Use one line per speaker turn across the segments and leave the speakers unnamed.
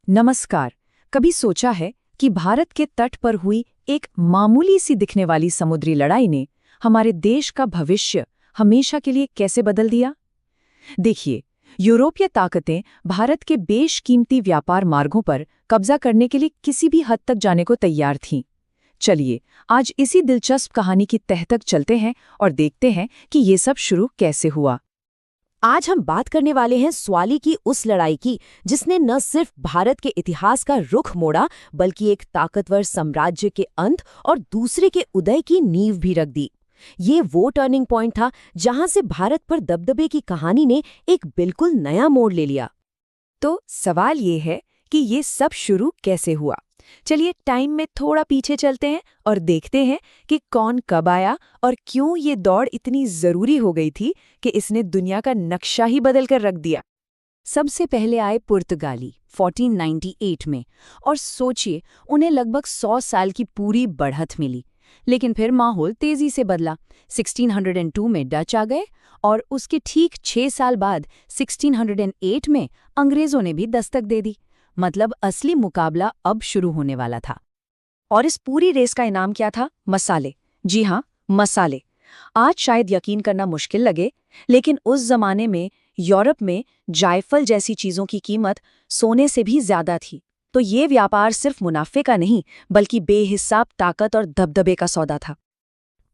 नमस्कार। कभी सोचा है कि भारत के तट पर हुई एक मामूली सी दिखने वाली समुद्री लड़ाई ने हमारे देश का भविष्य हमेशा के लिए कैसे बदल दिया? देखिए, यूरोपीय ताकतें भारत के बेशकीमती व्यापार मार्गों पर कब्जा करने के लिए किसी भी हद तक जाने को तैयार थीं। चलिए, आज इसी दिलचस्प कहानी की तह तक चलते हैं और देखते हैं कि ये सब शुरू कैसे हुआ।
आज हम बात करने वाले हैं स्वाली की उस लड़ाई की जिसने न सिर्फ भारत के इतिहास का रुख मोड़ा बल्कि एक ताकतवर साम्राज्य के अंत और दूसरे के उदय की नींव भी रख दी। ये वो टर्निंग पॉइंट था जहां से भारत पर दबदबे की कहानी ने एक बिल्कुल नया मोड़ ले लिया।
तो सवाल ये है कि ये सब शुरू कैसे हुआ। चलिए टाइम में थोड़ा पीछे चलते हैं और देखते हैं कि कौन कब आया और क्यों ये दौड़ इतनी जरूरी हो गई थी कि इसने दुनिया का नक्शा ही बदल कर रख दिया। सबसे पहले आए पुर्तगाली 1498 में, और सोचिए, उन्हें लगभग 100 साल की पूरी बढ़त मिली। लेकिन फिर माहौल तेजी से बदला। 1602 में डच आ गए और उसके ठीक 6 साल बाद 1608 में अंग्रेजों ने भी दस्तक दे दी। मतलब असली मुकाबला अब शुरू होने वाला था। और इस पूरी रेस का इनाम क्या था? मसाले। जी हाँ, मसाले। आज शायद यकीन करना मुश्किल लगे, लेकिन उस जमाने में यूरोप में जायफल जैसी चीजों की कीमत सोने से भी ज्यादा थी। तो ये व्यापार सिर्फ मुनाफे का नहीं, बल्कि बेहिसाब ताकत और दबदबे का सौदा था।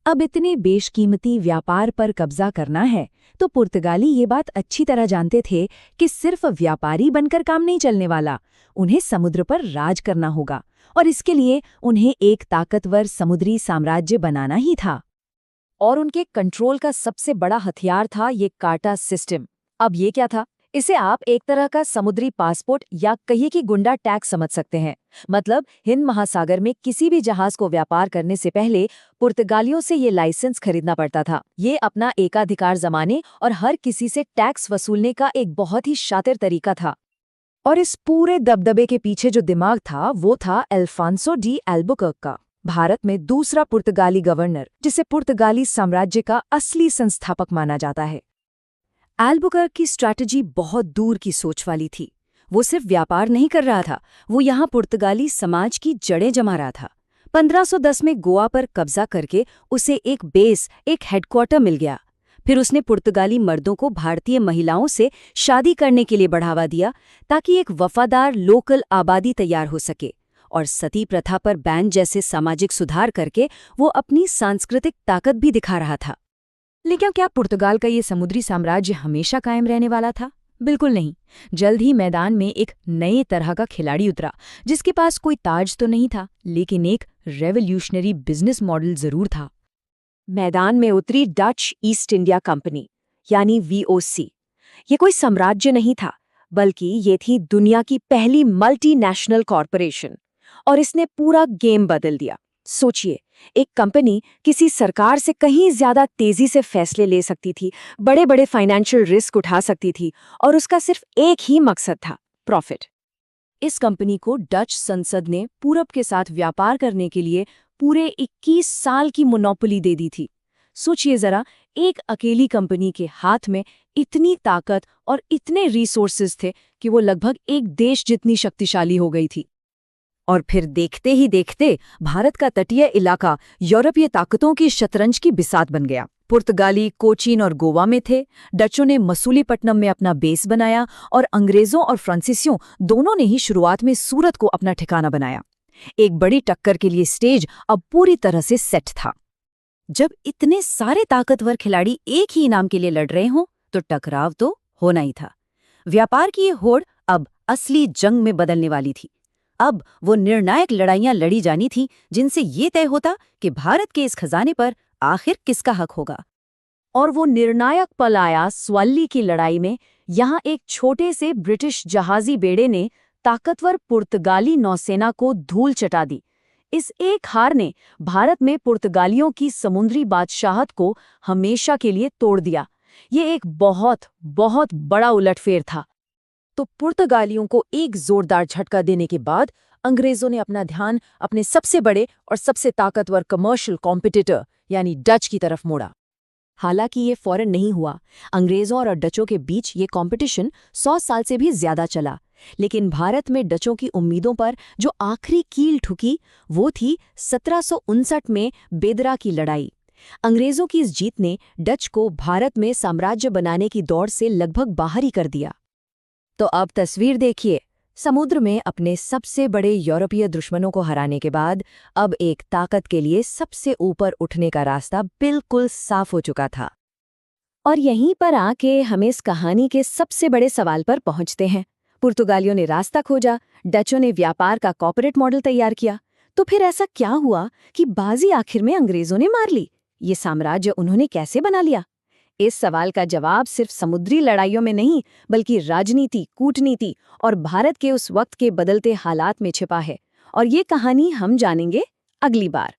अब इतने बेशकीमती व्यापार पर कब्जा करना है, तो पुर्तगाली ये बात अच्छी तरह जानते थे कि सिर्फ व्यापारी बनकर काम नहीं चलने वाला, उन्हें समुद्र पर राज करना होगा, और इसके लिए उन्हें एक ताकतवर समुद्री साम्राज्य बनाना ही था। और उनके कंट्रोल का सबसे बड़ा हथियार था ये कार्टा सिस्टम। अब ये क्या था? इसे आप एक तरह का समुद्री पासपोर्ट या कहिए कि गुंडा टैक्स समझ सकते हैं। मतलब हिंद महासागर में किसी भी जहाज को व्यापार करने से पहले पुर्तगालियों से ये लाइसेंस खरीदना पड़ता था। ये अपना एकाधिकार जमाने और हर किसी से टैक्स वसूलने का एक बहुत ही शातिर तरीका था। और इस पूरे दबदबे के पीछे जो दिमाग था वो था अल्फांसो डी एल्बुकर्क का, भारत में दूसरा पुर्तगाली गवर्नर, जिसे पुर्तगाली साम्राज्य का असली संस्थापक माना जाता है। एल्बुकर्क की स्ट्रैटेजी बहुत दूर की सोच वाली थी। वो सिर्फ व्यापार नहीं कर रहा था, वो यहाँ पुर्तगाली समाज की जड़ें जमा रहा था। 1510 में गोवा पर कब्जा करके उसे एक बेस, एक हेडक्वार्टर मिल गया। फिर उसने पुर्तगाली मर्दों को भारतीय महिलाओं से शादी करने के लिए बढ़ावा दिया ताकि एक वफादार लोकल आबादी तैयार हो सके। और सती प्रथा पर बैन जैसे सामाजिक सुधार करके वो अपनी सांस्कृतिक ताकत भी दिखा रहा था। लेकिन क्या पुर्तगाल का ये समुद्री साम्राज्य हमेशा कायम रहने वाला था? बिल्कुल नहीं। जल्द ही मैदान में एक नए तरह का खिलाड़ी उतरा, जिसके पास कोई ताज तो नहीं था, लेकिन एक रेवोल्यूशनरी बिजनेस मॉडल जरूर था। मैदान में उतरी डच ईस्ट इंडिया कंपनी, यानी VOC। ये कोई साम्राज्य नहीं था, बल्कि ये थी दुनिया की पहली मल्टीनेशनल कॉरपोरेशन। और इसने पूरा गेम बदल दिया। सोचिए, एक कंपनी किसी सरकार से कहीं ज्यादा तेजी से फैसले ले सकती थी, बड़े बड़े फाइनेंशियल रिस्क उठा सकती थी, और उसका सिर्फ एक ही मकसद था, प्रॉफिट। इस कंपनी को डच संसद ने पूरब के साथ व्यापार करने के लिए पूरे 21 साल की मोनोपोली दे दी थी। सोचिए जरा, एक अकेली कंपनी के हाथ में इतनी ताकत और इतने रिसोर्सेज थे कि वो लगभग एक देश जितनी शक्तिशाली हो गई थी। और फिर देखते ही देखते भारत का तटीय इलाका यूरोपीय ताकतों की शतरंज की बिसात बन गया। पुर्तगाली कोचीन और गोवा में थे, डचों ने मसूलीपट्टनम में अपना बेस बनाया, और अंग्रेजों और फ्रांसीसियों दोनों ने ही शुरुआत में सूरत को अपना ठिकाना बनाया। एक बड़ी टक्कर के लिए स्टेज अब पूरी तरह से सेट था। जब इतने सारे ताकतवर खिलाड़ी एक ही इनाम के लिए लड़ रहे हों, तो टकराव तो होना ही था। व्यापार की ये होड़ अब असली जंग में बदलने वाली थी। अब वो निर्णायक लड़ाइयां लड़ी जानी थी, जिनसे ये तय होता कि भारत के इस खजाने पर आखिर किसका हक होगा। और वो निर्णायक पल आया स्वाली की लड़ाई में। यहाँ एक छोटे से ब्रिटिश जहाजी बेड़े ने ताकतवर पुर्तगाली नौसेना को धूल चटा दी। इस एक हार ने भारत में पुर्तगालियों की समुद्री बादशाहत को हमेशा के लिए तोड़ दिया। ये एक बहुत बहुत बड़ा उलटफेर था। तो पुर्तगालियों को एक जोरदार झटका देने के बाद अंग्रेजों ने अपना ध्यान अपने सबसे बड़े और सबसे ताकतवर कमर्शियल कॉम्पिटिटर यानी डच की तरफ मोड़ा। हालांकि ये फौरन नहीं हुआ। अंग्रेजों और डचों के बीच ये कंपटीशन 100 साल से भी ज्यादा चला।
लेकिन भारत में डचों की उम्मीदों पर जो आखिरी कील ठुकी वो थी 1759 में बेदरा की लड़ाई। अंग्रेजों की इस जीत ने डच को भारत में साम्राज्य बनाने की दौड़ से लगभग बाहर ही कर दिया। तो अब तस्वीर देखिए, समुद्र में अपने सबसे बड़े यूरोपीय दुश्मनों को हराने के बाद अब एक ताकत के लिए सबसे ऊपर उठने का रास्ता बिल्कुल साफ हो चुका था। और यहीं पर आके हम इस कहानी के सबसे बड़े सवाल पर पहुंचते हैं। पुर्तगालियों ने रास्ता खोजा, डचों ने व्यापार का कॉर्पोरेट मॉडल तैयार किया, तो फिर ऐसा क्या हुआ कि बाजी आखिर में अंग्रेजों ने मार ली? ये साम्राज्य उन्होंने कैसे बना लिया? इस सवाल का जवाब सिर्फ समुद्री लड़ाइयों में नहीं, बल्कि राजनीति, कूटनीति और भारत के उस वक्त के बदलते हालात में छिपा है। और ये कहानी हम जानेंगे अगली बार।